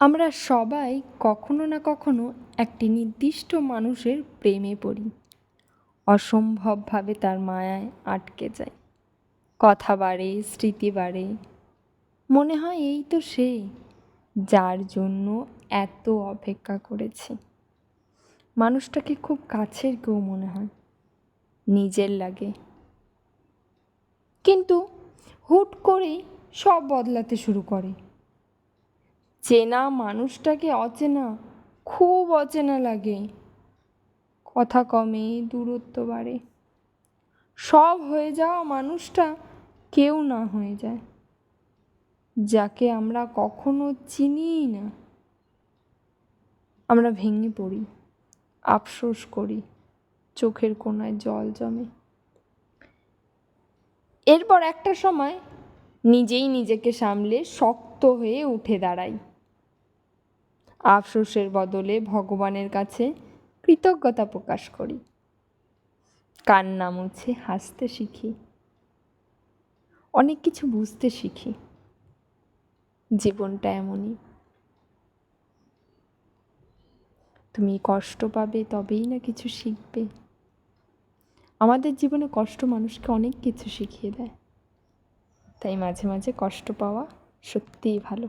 আমরা সবাই কখনো না কখনো একটি নির্দিষ্ট মানুষের প্রেমে পড়ি, অসম্ভবভাবে তার মায়ায় আটকে যাই। কথা বাড়ে, স্মৃতি বাড়ে, মনে হয় এই তো সে, যার জন্য এত অপেক্ষা করেছি। মানুষটাকে খুব কাছের কেউ মনে হয়, নিজের লাগে। কিন্তু হুট করেই সব বদলাতে শুরু করে। চেনা মানুষটাকে অচেনা, খুব অচেনা লাগে। কথা কমে, দূরত্ব বাড়ে। সব হয়ে যাওয়া মানুষটা কেউ না হয়ে যায়, যাকে আমরা কখনো চিনিই না। আমরা ভেঙে পড়ি, আফসোস করি, চোখের কোণায় জল জমে। এরপর একটা সময় নিজেই নিজেকে সামলে শক্ত হয়ে উঠে দাঁড়াই। আফসোসের বদলে ভগবানের কাছে কৃতজ্ঞতা প্রকাশ করি। কান্না মুছে হাসতে শিখি। অনেক কিছু বুঝতে শিখি। জীবনটা এমনই। তুমি কষ্ট পাবে, তবেই না কিছু শিখবে। আমাদের জীবনে কষ্ট মানুষকে অনেক কিছু শিখিয়ে দেয়। তাই মাঝে মাঝে কষ্ট পাওয়া সত্যিই ভালো।